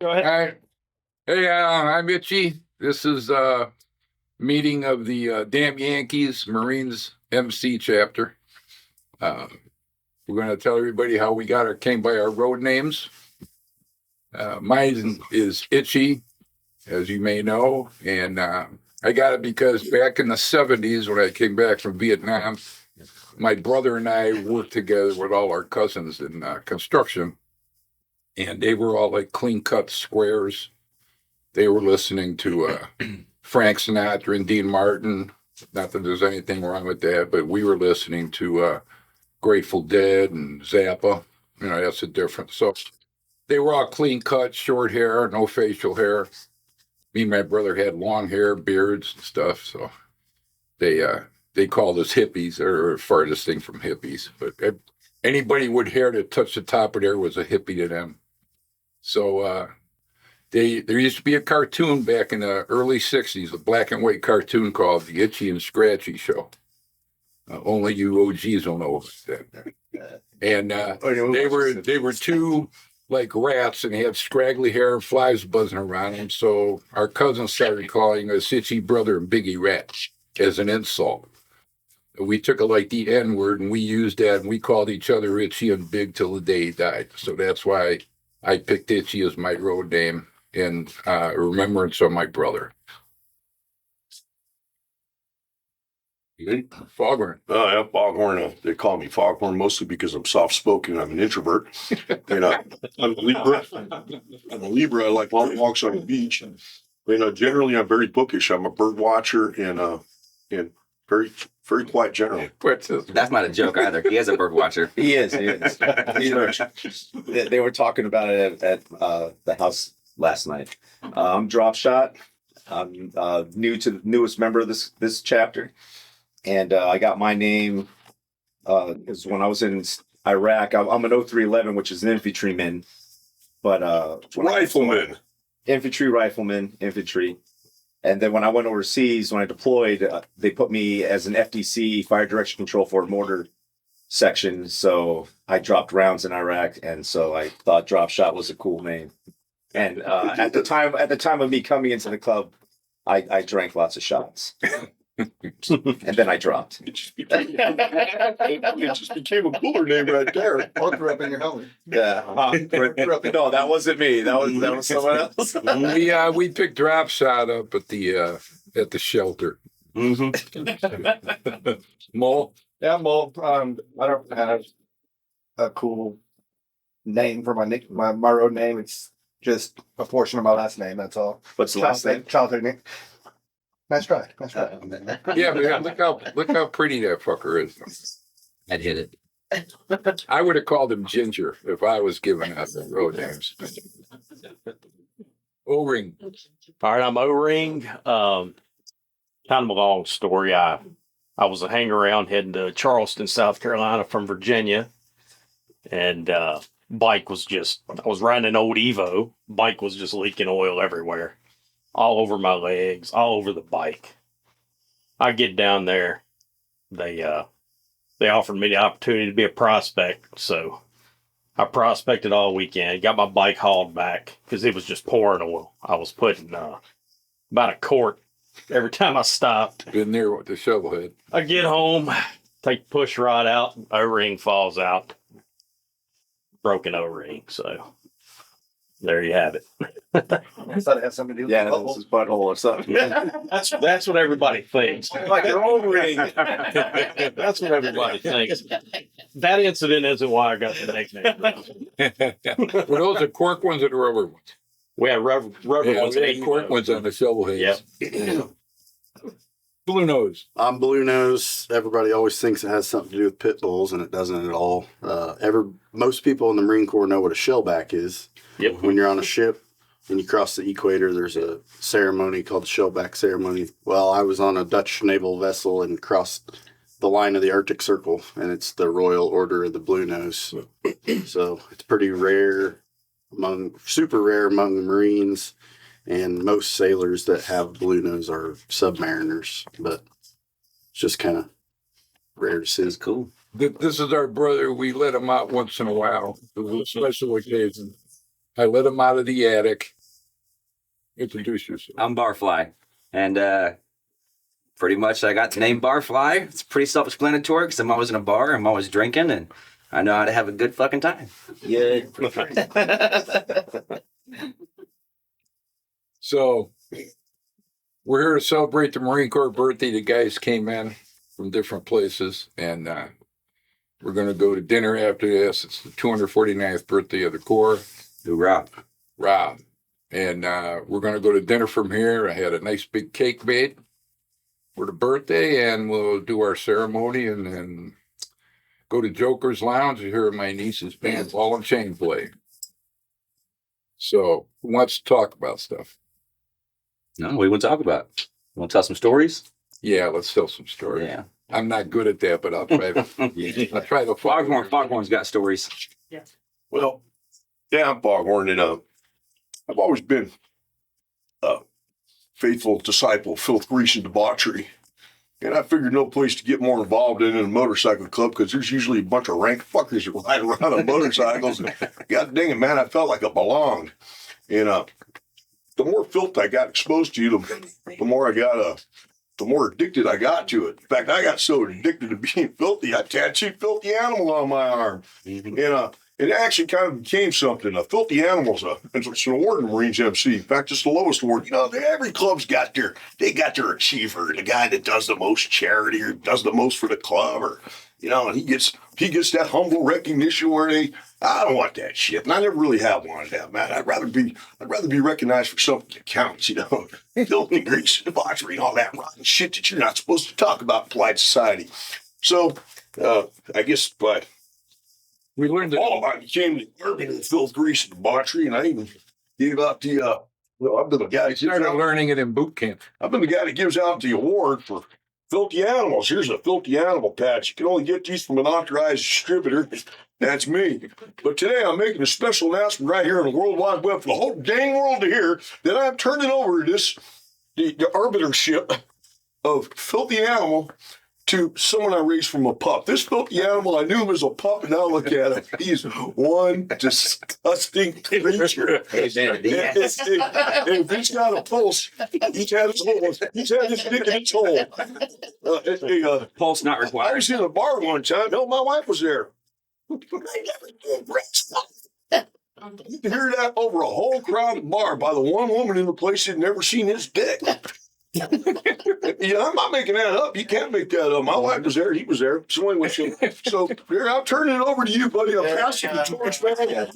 Go ahead. All right. Hey, I'm Itchy. This is a meeting of the Damn Yankees Marines MC chapter. Uh, we're going to tell everybody how we came by our road names. Mine is Itchy, as you may know, and I got it because back in the 70s when I came back from Vietnam, my brother and I worked together with all our cousins in construction, and they were all like clean-cut squares. They were listening to Frank Sinatra and Dean Martin. Not that there's anything wrong with that, but we were listening to Grateful Dead and Zappa. That's the difference. So they were all clean cut, short hair, no facial hair. Me and my brother had long hair, beards and stuff. So they called us hippies. They're the farthest thing from hippies. But anybody with hair that touched the top of their was a hippie to them. So there used to be a cartoon back in the early 60s, a black and white cartoon called The Itchy and Scratchy Show. Only you OGs will know that. And they were two like rats and had scraggly hair and flies buzzing around them. So our cousins started calling us Itchy Brother and Biggie Rat as an insult. We took it like the N word and we used that and we called each other Itchy and Big till the day he died. So that's why I picked Itchy as my road name in remembrance of my brother. Foghorn. Oh, yeah, Foghorn. They call me Foghorn mostly because I'm soft-spoken. I'm an introvert. I'm a Libra. I'm a Libra. I like long walks on the beach. Generally, I'm very bookish. I'm a bird watcher and very, very quiet generally. That's not a joke either. He is a bird watcher. He is. They were talking about it at the house last night. I'm Drop Shot. I'm newest member of this chapter. And I got my name because when I was in Iraq, I'm an 0311, which is an infantryman. But Rifleman. Infantry. And then when I went overseas, when I deployed, they put me as an FDC, Fire Direction Control Forward Mortar section. So I dropped rounds in Iraq, and so I thought Drop Shot was a cool name. And at the time of me coming into the club, I drank lots of shots. And then I dropped. It just became a cooler name right there. Or grew up in your helmet. Yeah. No, that wasn't me. That was someone else. We picked Drop Shot up at the shelter. Mm-hmm. Mo? Yeah, Mo. I don't have a cool name for my road name. It's just a portion of my last name. That's all. What's the last name? Childhood name. Nice try. Yeah, but look how pretty that fucker is. I'd hit it. I would have called him Ginger if I was giving out the road names. O-Ring. All right, I'm O-Ring. Kind of a long story. I was a hang around heading to Charleston, South Carolina from Virginia. And bike was I was riding an old Evo. Bike was just leaking oil everywhere. All over my legs, all over the bike. I get down there. They offered me the opportunity to be a prospect. So I prospected all weekend. Got my bike hauled back because it was just pouring oil. I was putting about a quart every time I stopped. Been there with the shovelhead. I get home, take the push rod out, O-ring falls out. Broken O-ring. So there you have it. I thought it had something to do with Yeah, the this is butthole or something. That's what everybody thinks. Like an O-ring. That's what everybody thinks. That incident isn't why I got the nickname. Were those the cork ones or the rubber ones? We had rubber ones. We had cork ones on the shovelheads. Yep. Blue Nose. I'm Blue Nose. Everybody always thinks it has something to do with pit bulls, and it doesn't at all. Most people in the Marine Corps know what a shellback is. Yep. When you're on a ship and you cross the equator, there's a ceremony called the shellback ceremony. Well, I was on a Dutch naval vessel and crossed the line of the Arctic Circle, and it's the Royal Order of the Blue Nose. So it's pretty super rare among the Marines. And most sailors that have Blue Nose are submariners, but it's just kind of rare to see. It's cool. This is our brother. We let him out once in a while. It was a special occasion. I let him out of the attic. Introduce yourself. I'm Barfly, and pretty much I got the name Barfly. It's pretty self-explanatory because I'm always in a bar, I'm always drinking, and I know how to have a good fucking time. Yeah. So we're here to celebrate the Marine Corps birthday. The guys came in from different places, and we're going to go to dinner after this. It's the 249th birthday of the Corps. Hoorah. Rob. And we're going to go to dinner from here. I had a nice big cake made for the birthday, and we'll do our ceremony and then go to Joker's Lounge and hear my niece's band Ball and Chain play. So who wants to talk about stuff? No, what do you want to talk about? You want to tell some stories? Yeah, let's tell some stories. Yeah. I'm not good at that, but I'll try to. I'll try to. Foghorn's got stories. Well, yeah, I'm Foghorn, and I've always been a faithful disciple of filth, grease, and debauchery. And I figured no place to get more involved in a motorcycle club because there's usually a bunch of rank fuckers that ride around on motorcycles. And God dang it, man, I felt like I belonged. And the more filth I got exposed to, the more the more addicted I got to it. In fact, I got so addicted to being filthy, I tattooed filthy animal on my arm. And it actually kind of became something. A filthy animal's it's an award in Marines MC. In fact, it's the lowest award. You know, every club's got their achiever, the guy that does the most charity or does the most for the club, or and he gets that humble recognition where I don't want that shit, and I never really have wanted that, man. I'd rather be recognized for something that counts, filthy, grease, debauchery, and all that rotten shit that you're not supposed to talk about in polite society. So, I guess We learned that. I became the urban of filth, grease, and debauchery, and I even gave out the. I've been the guy. I started learning it in boot camp. I've been the guy that gives out the award for filthy animals. Here's a filthy animal patch. You can only get these from an authorized distributor. That's me. But today I'm making a special announcement right here on the World Wide Web for the whole dang world to hear that I'm turning over the arbitership of filthy animal to someone I raised from a pup. This filthy animal, I knew him as a pup, and now look at him. He's one disgusting creature. Amen. And if he's got a pulse, he's had his dick in his hole. Pulse not I required. was in a bar one time. No, my wife was there. I never did breast. You can hear that over a whole crowded bar by the one woman in the place who'd never seen his dick. I'm not making that up. You can't make that up. My wife was there. He was there. So anyway, so here, I'm turning it over to you, buddy. I'm passing the torch, man. Man.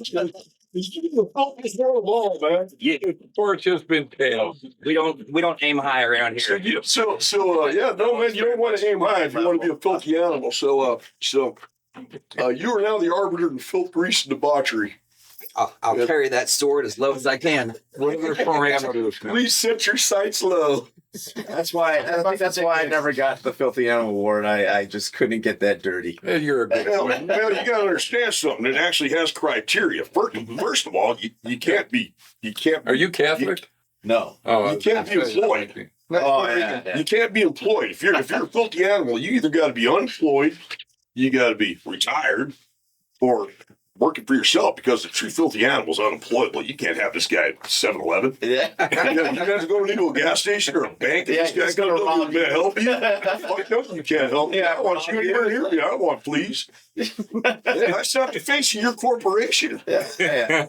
Yeah, the torch has been passed. We don't aim high around here. No, man, you don't want to aim high if you want to be a filthy animal. So you are now the arbiter of filth, grease, and debauchery. I'll carry that sword as low as I can. What are the parameters now? Please set your sights low. That's why I never got the filthy animal award. I just couldn't get that dirty. Hey, you're a good Well, you got to understand something. It actually has criteria. First of all, you can't be. Are you Catholic? No. Oh, You can't be employed. Oh, yeah. You can't be employed. If you're a filthy animal, you either got to be unemployed, you got to be retired, or working for yourself, because the true filthy animal is unemployable. You can't have this guy at 7-Eleven. Yeah. You guys going into a gas station or a bank, and Yeah, this guy's going to help you. Fuck no, you can't help me. I want you here. I don't want please. I slap the face of your corporation. Yeah.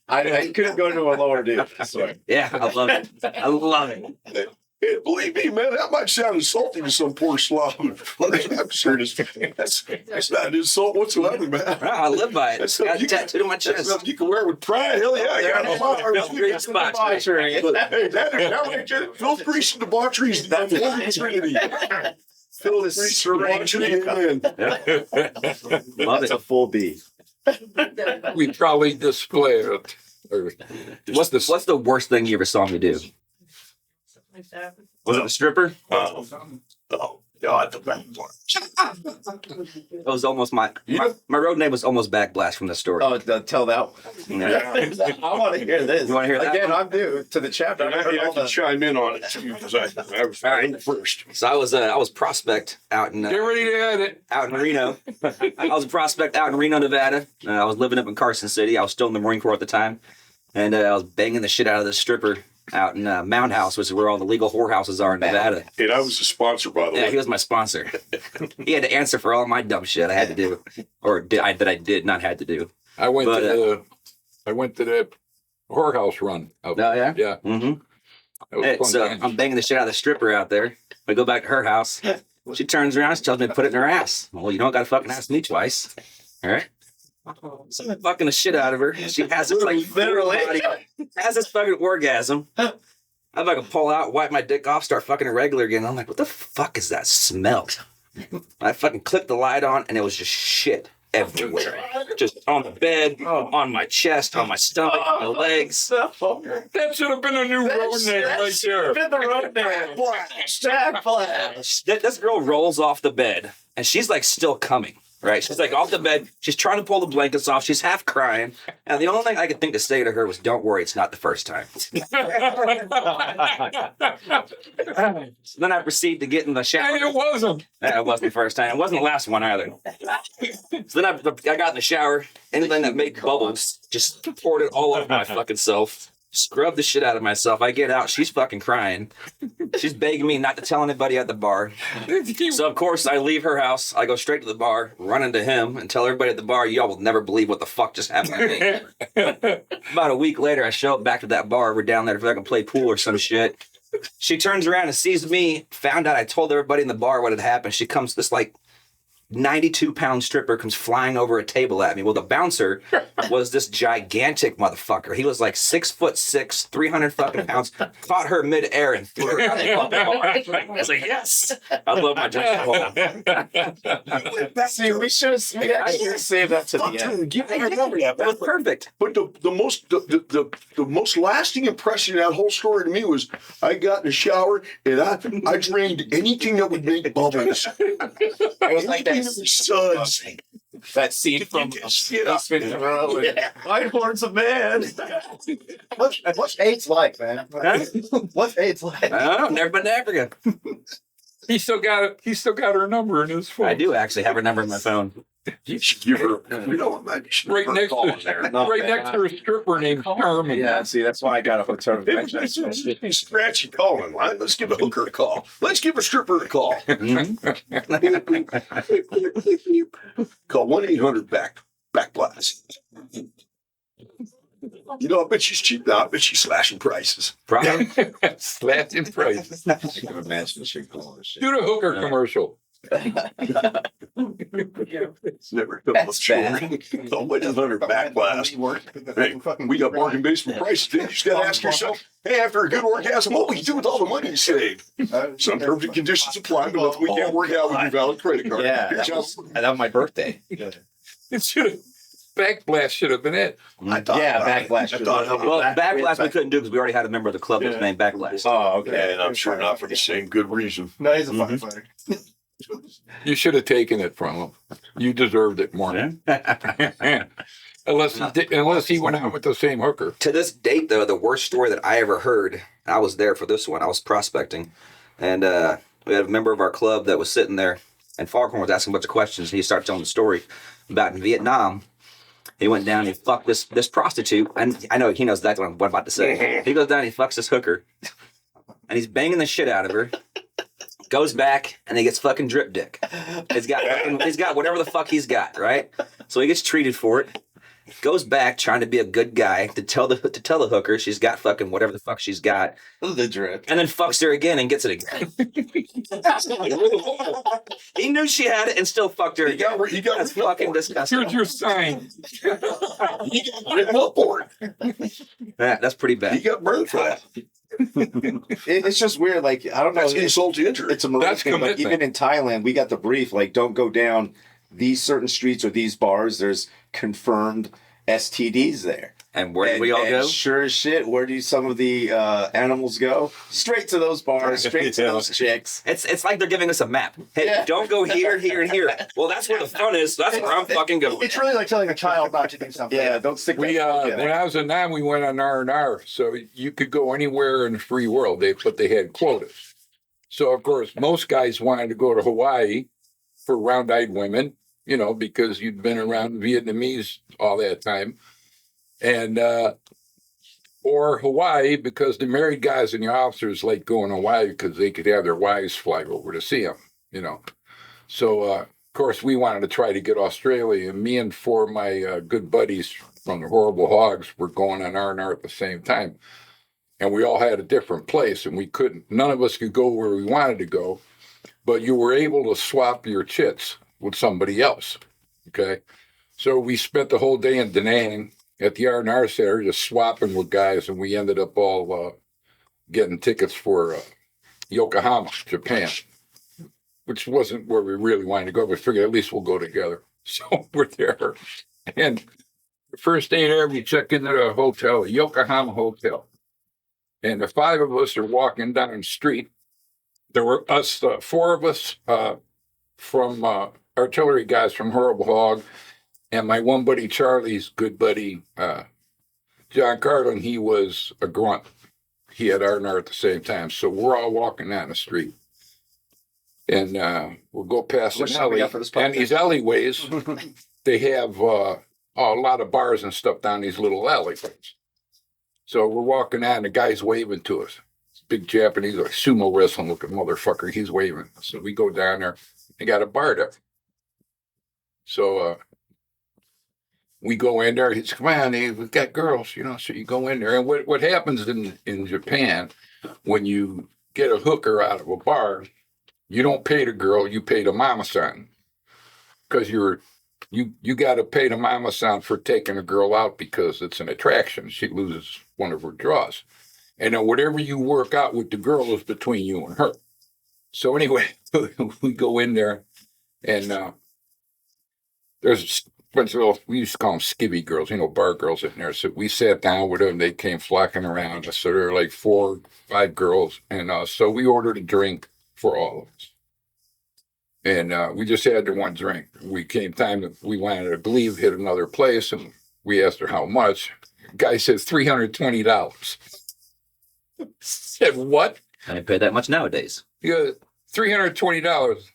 I couldn't go to a lower dude. I swear. Yeah, I love it. I love it. Hey, believe me, man, that might sound insulting to some poor slob. I'm sure that's not an insult whatsoever, man. I live by it. That's Got something it tattooed on my That's chest. something you can wear with pride. Hell yeah, I got it. Great spots. But, hey, filth, grease, and debauchery is the Holy Trinity. Filth, grease, and debauchery, amen. Love That's it. a full B. We probably display it. What's the worst thing you ever saw me do? Was it a stripper? Oh, God, the back part. It was almost my road name was almost Backblast from the story. Oh, tell that one. Yeah. I want to hear this. You wanna hear that Again, one? I'm new to the chapter. And I can chime in on it too, because I was first. So I was prospect out in Get ready to add it. out in Reno. I was a prospect out in Reno, Nevada. I was living up in Carson City. I was still in the Marine Corps at the time. And I was banging the shit out of this stripper out in Mound House, which is where all the legal whorehouses are in Nevada. And I was a sponsor, by the Yeah, way. he was my sponsor. He had to answer for all my dumb shit I had to do, that I did not had to do. I went to the whorehouse run. Oh yeah, Yeah. Mm-hmm. That was fun So times. I'm banging the shit out of the stripper out there. We go back to her house. She turns around. She tells me to put it in her ass. Well, you don't got to fucking ask me twice. All right. So I'm fucking the shit out of her. She has this like has this fucking orgasm. I fucking pull out, wipe my dick off, start fucking it regular again. I'm like, what the fuck is that smell? I fucking clicked the light on, and it was just shit everywhere. Just on the bed, on my chest, on my stomach, on my legs. That should have been a new road name right there. Been the road name. Jack Flash. This girl rolls off the bed, and she's like still coming. Right? She's like off the bed. She's trying to pull the blankets off. She's half crying. And the only thing I could think to say to her was, don't worry, it's not the first time. So then I proceed to get in the shower. And it wasn't. Yeah, it wasn't the first time. It wasn't the last one either. So then I got in the shower. Anything that made bubbles, just poured it all over my fucking self. Scrubbed the shit out of myself. I get out. She's fucking crying. She's begging me not to tell anybody at the bar. So, of course, I leave her house. I go straight to the bar, run into him, and tell everybody at the bar, y'all will never believe what the fuck just happened to me. About a week later, I show up back to that bar. We're down there to fucking play pool or some shit. She turns around and sees me, found out I told everybody in the bar what had happened. She comes, this like 92-pound stripper comes flying over a table at me. Well, the bouncer was this gigantic motherfucker. He was like 6'6", 300 fucking pounds. Caught her midair and threw her out the fucking bar. I was like, yes, I love my jungle. See, we should have saved that to the end. I remember that. That was perfect. But the most lasting impression of that whole story to me was I got in the shower and I drained anything that would make bubbles. It was like that, Suds. that scene from Shit up. Einhorn's a man. What's AIDS like, man? What's AIDS like? I don't know. Never been to Africa. He still got her number in his phone. I do actually have her number in my phone. You should give her, you know, man, you should Right give her a next call to in there. right next to a stripper named Carmen. Yeah, see, that's why I got a hotel. It's scratchy calling line. Let's give a hooker a call. Let's give a stripper a call. Call 1-800-BACK-BLAST. You know, I bet she's cheap now. I bet she's slashing prices. Probably. Slashing prices. I can imagine she calling this shit. Do the hooker commercial. It's never come That's bad. 1-800-BACK-BLAST. Hey, we got bargain basement prices. Then you just got to ask yourself, hey, after a good orgasm, what will you do with all the money you saved? Some terms and conditions apply, but if we can't work out with your valid credit card. Yeah, Here's how- that was my birthday. It should have. Backblast should have been it. I thought Yeah, about it. Backlash. I thought about Well, it. Backlash we couldn't do because we already had a member of the club that was named Backlash. Oh, okay. And I'm sure not for the same good reason. No, he's a firefighter. You should have taken it from him. You deserved it more. Unless he went out with the same hooker. To this date, though, the worst story that I ever heard, I was there for this one. I was prospecting. And we had a member of our club that was sitting there, and Foghorn was asking a bunch of questions, and he started telling the story about in Vietnam. He went down, he fucked this prostitute, and I know he knows exactly what I'm about to say. He goes down, he fucks this hooker, and he's banging the shit out of her. Goes back, and he gets fucking drip dick. He's got whatever the fuck he's got, right? So he gets treated for it. Goes back trying to be a good guy to tell the hooker she's got fucking whatever the fuck she's got, The drip. and then fucks her again and gets it again. He knew she had it and still fucked her again. He got That's written up fucking for it. disgusting. Here's your sign. He got written up for it. Yeah, that's pretty He bad. got burned for that. It's just weird. Like, I don't know. That's insult to injury. It's a Marine That's thing, but commitment. even in Thailand, we got the brief, like, don't go down these certain streets or these bars. There's confirmed STDs there. And where do we all And go? sure as shit, where do some of the animals go? Straight to those bars, straight to those chicks. It's like they're giving us a map. Hey, Yeah. don't go here, here, and here. Well, that's where the fun is. That's where I'm fucking going. It's really like telling a child not to do something. Yeah, don't stick We that- when I was a non, we went on R&R, so you could go anywhere in the free world. But they had quotas. So of course, most guys wanted to go to Hawaii for round-eyed women, you know, because you'd been around Vietnamese all that time, and or Hawaii, because the married guys and the officers like going to Hawaii because they could have their wives fly over to see them, you know. So, of course, we wanted to try to get Australia, and me and four of my good buddies from the Horrible Hogs were going on R&R at the same time. And we all had a different place, and none of us could go where we wanted to go, but you were able to swap your chits with somebody else, okay? So we spent the whole day in Da Nang at the R&R Center just swapping with guys, and we ended up all getting tickets for Yokohama, Japan, which wasn't where we really wanted to go. We figured at least we'll go together. So we're there. And the first day there, we check into the hotel, a Yokohama hotel. And the five of us are walking down the street. There were us, four of us from artillery guys from Horrible Hog, and my one buddy, Charlie's good buddy, John Carlin, he was a grunt. He had R&R at the same time. So we're all walking down the street. And we'll go past an alley. And these alleyways, they have a lot of bars and stuff down these little alleyways. So we're walking down, and the guy's waving to us. Big Japanese, like sumo wrestling looking motherfucker. He's waving. So we go down there. They got a bar there. So we go in there. He says, come on, we've got girls, you know. So you go in there. And what happens in Japan, when you get a hooker out of a bar, you don't pay the girl, you pay the mama-san. Because you got to pay the mama-san for taking a girl out because it's an attraction. She loses one of her draws. And then whatever you work out with the girl is between you and her. So anyway, we go in there, and there's a bunch of we used to call them skivvy girls, you know, bar girls in there. So we sat down with them. They came flocking around. So there were like 4 or 5 girls. And so we ordered a drink for all of us. And we just had the one drink. We came time that we wanted to leave, hit another place, and we asked her how much. The guy said $320. Said, what? I didn't pay that much nowadays. He goes, $320.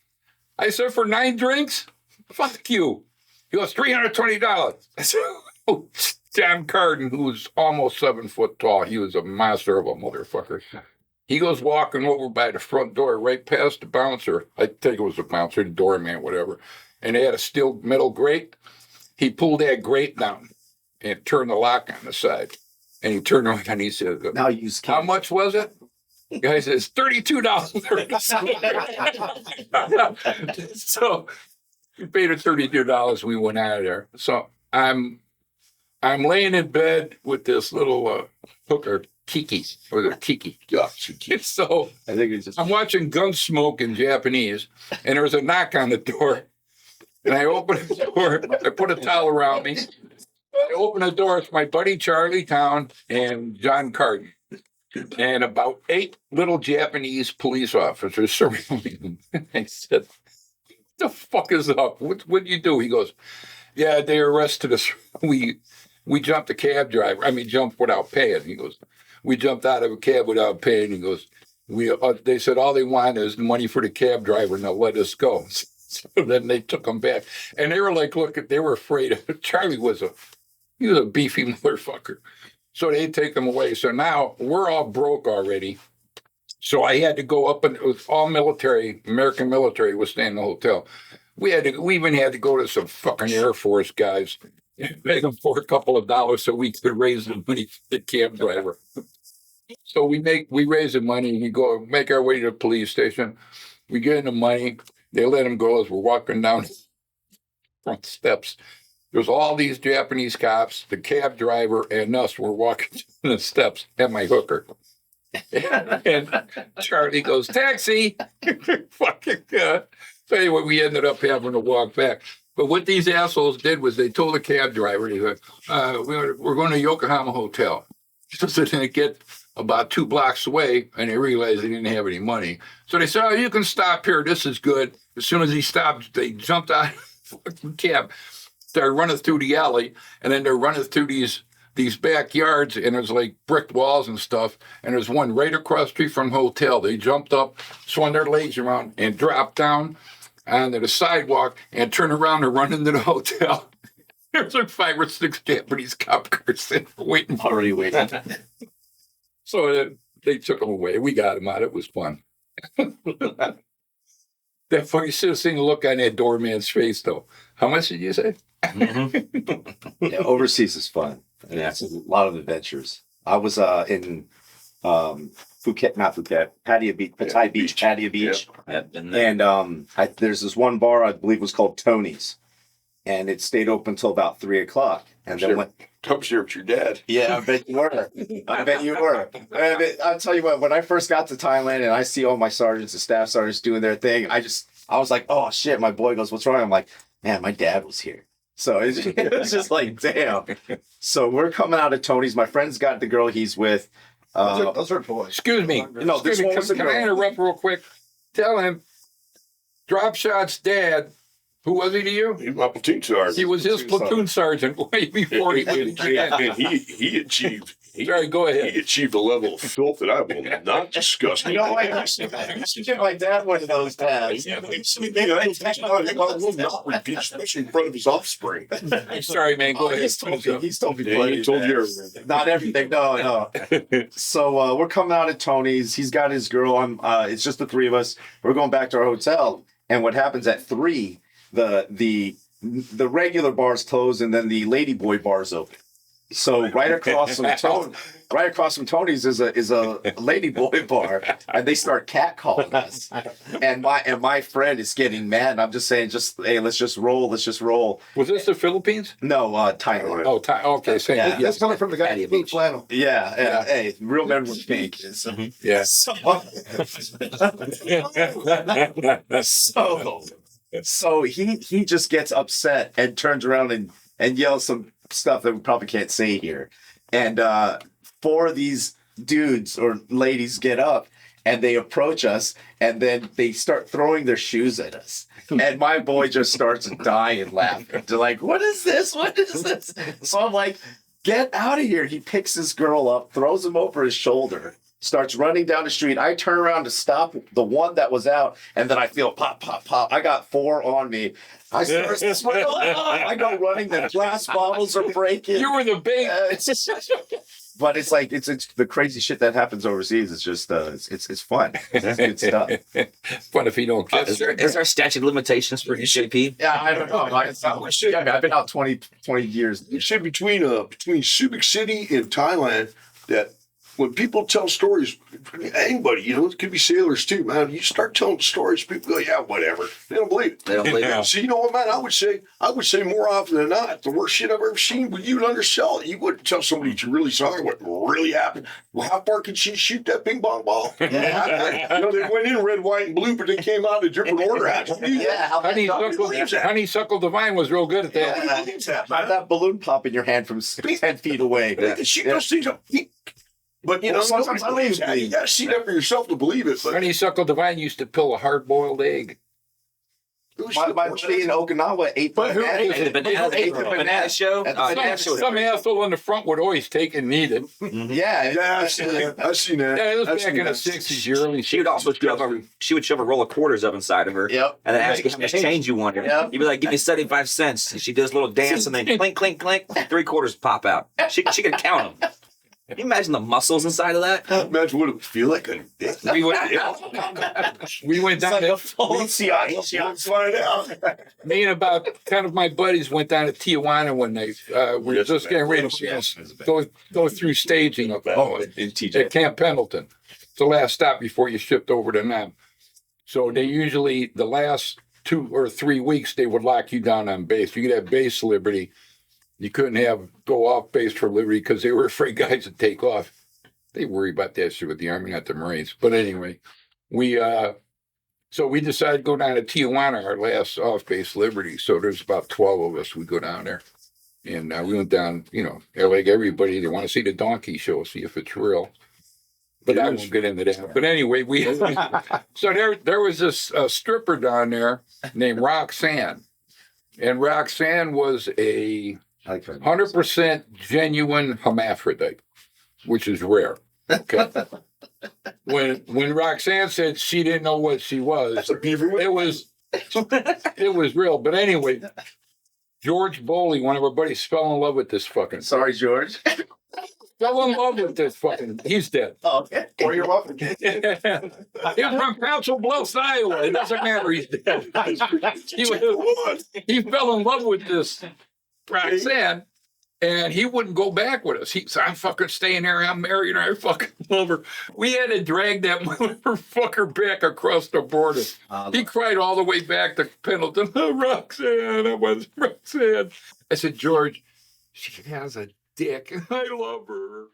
I said, for 9 drinks? Fuck you. He goes, $320. I said, oh, John Carden, who was almost 7 foot tall, he was a monster of a motherfucker. He goes walking over by the front door, right past the bouncer. I think it was the bouncer, the doorman, whatever. And they had a steel metal grate. He pulled that grate down and turned the lock on the side. And he turned around and he said, Now you use how much was it? The guy says, $32. So we paid her $32. We went out of there. So I'm laying in bed with this little hooker, Kiki. Or the Kiki. Yeah. So I think it's just I'm watching Gunsmoke in Japanese, and there was a knock on the door. And I open the door. I put a towel around me. I open the door. It's my buddy Charlie Town and John Carden. And about 8 little Japanese police officers surrounding him. I said, what the fuck is up? What'd you do? He goes, yeah, they arrested us. We jumped a cab driver. I mean, jumped without paying. He goes, we jumped out of a cab without paying. He goes, they said all they want is the money for the cab driver and they'll let us go. So then they took him back. And they were like, they were afraid. Charlie was a beefy motherfucker. So they take them away. So now we're all broke already. So I had to go up, and it was all military, American military was staying in the hotel. We even had to go to some fucking Air Force guys and beg them for a couple of dollars so we could raise the money for the cab driver. So we raise the money, we go make our way to the police station. We get in the money. They let him go as we're walking down front steps. There's all these Japanese cops, the cab driver, and us were walking down the steps, and my hooker. And Charlie goes, taxi! Fucking God. So anyway, we ended up having to walk back. But what these assholes did was they told the cab driver, they said, we're going to Yokohama Hotel. So they get about 2 blocks away, and they realized they didn't have any money. So they said, oh, you can stop here. This is good. As soon as he stopped, they jumped out of the fucking cab. They're running through the alley, and then they're running through these backyards, and there's like brick walls and stuff. And there's one right across the street from the hotel. They jumped up, swung their legs around, and dropped down onto the sidewalk and turned around and run into the hotel. There's like 5 or 6 Japanese cop cars there waiting. Already waiting. So they took him away. We got him out. It was fun. That funny, you should have seen the look on that doorman's face, though. How much did you say? Yeah, overseas is fun. And it's a lot of adventures. I was in Phuket, not Phuket, Pattaya Beach, Pattaya Beach, Pattaya Beach. I've been there. And there's this one bar I believe was called Tony's, and it stayed open until about 3:00. And then went. Come share with your dad. Yeah, I bet you were. I bet you were. I'll tell you what. When I first got to Thailand and I see all my sergeants and staff sergeants doing their thing, I was like, oh shit. My boy goes, "What's wrong?" I'm like, man, my dad was here. So it's just like, damn. So we're coming out of Tony's. My friend's got the girl he's with. Those are boys. Excuse me. No, this one was a Can I girl. interrupt real quick? Tell him, Drop Shot's dad, who was he to you? He's my platoon sergeant. He was his platoon sergeant way before he was. And he achieved. Sorry, go He ahead. achieved a level of filth that I will not discuss. You know, I should give my dad one of those tabs. I will not repeat, especially in front of his offspring. Sorry, man. Go ahead. He's told me Yeah, plenty. he told you man. everything. Not everything. No. So we're coming out of Tony's. He's got his girl. It's just the three of us. We're going back to our hotel. And what happens at 3? The regular bars close, and then the Ladyboy bars open. So right across from Tony's is a Ladyboy bar, and they start catcalling us. And my friend is getting mad. And I'm just saying, hey, let's just roll. Was this the Philippines? No, Thailand. Oh, okay. Same. Yeah. That's coming from the guy Patty in pink Beach. flannel. Yeah. Hey, real men with pink. So, Yeah. so he just gets upset and turns around and yells some stuff that we probably can't say here. And 4 of these dudes or ladies get up and they approach us, and then they start throwing their shoes at us. And my boy just starts dying laughing. They're like, what is this? What is this? So I'm like, get out of here. He picks this girl up, throws him over his shoulder, starts running down the street. I turn around to stop the one that was out, and then I feel pop, pop, pop. I got 4 on me. I start I go running. The glass bottles are breaking. You were the big. But it's like it's the crazy shit that happens overseas. It's just it's fun. It's good stuff. Fun if you don't get Is there statute of limitations for SJP? Yeah, I don't know. I've been out 20 years. You say between Subic City and Thailand that when people tell stories, anybody, it could be sailors too, man. You start telling stories, people go, yeah, whatever. They don't believe it. They don't believe Yeah. it. So you know what, man? I would say more often than not, the worst shit I've ever seen. But you'd undersell it. You wouldn't tell somebody that you really saw what really happened. Well, how far could she shoot that ping pong ball? They went in red, white, and blue, but they came out in a different order. Yeah, Honeysuckle Divine was real good at that. Have that balloon pop in your hand from 10 feet away. They can shoot those things up. But Sometimes I believe it. you gotta see that for yourself to believe it. But Honeysuckle Divine used to pill a hard-boiled egg. My buddy in Okinawa ate But who banana. ate Ate the banana show? At the banana show. Some asshole in the front would always take and eat it. Yeah, I've seen that. I've seen that. Yeah, it was I've back seen in the that. 60s, early. She would also shove a roll of quarters up inside of her. Yep. And then ask you how much change you wanted. Yep. You'd be like, give me 75 cents. And she does a little dance and then clink, clink, clink. 3 quarters pop out. She could count them. Can you imagine the muscles inside of that? Imagine what it would feel like. We went down to, Find out. me and about 10 of my buddies went down to Tijuana one night. We were just getting ready to go through staging in at TJ. Camp Pendleton. It's the last stop before you shipped over to Nam. So they usually, the last 2 or 3 weeks, they would lock you down on base. You could have base liberty. You couldn't go off base for liberty because they were afraid guys would take off. They worry about that shit with the Army, not the Marines. But anyway, so we decided to go down to Tijuana, our last off base liberty. So there's about 12 of us. We go down there. And we went down, like everybody, they want to see the donkey show, see if it's real. But I won't get into that. But anyway, so there was this stripper down there named Roxanne. And Roxanne was a 100% genuine hermaphrodite, which is rare. Okay. When Roxanne said she didn't know what she was, That's a beaver. it was real. But anyway, George Bowley, one of our buddies, fell in love with this fucking. Sorry, George. Fell in love with this fucking. He's dead. Oh, okay. Or you're welcome. He was from Council Bluffs, Iowa. It doesn't matter. He's dead. He fell in love with this Roxanne, and he wouldn't go back with us. He said, I'm fucking staying here. I'm married. I fucking love her. We had to drag that motherfucker back across the border. He cried all the way back to Pendleton. Oh, Roxanne, I was Roxanne. I said, George, she has a dick. I love her.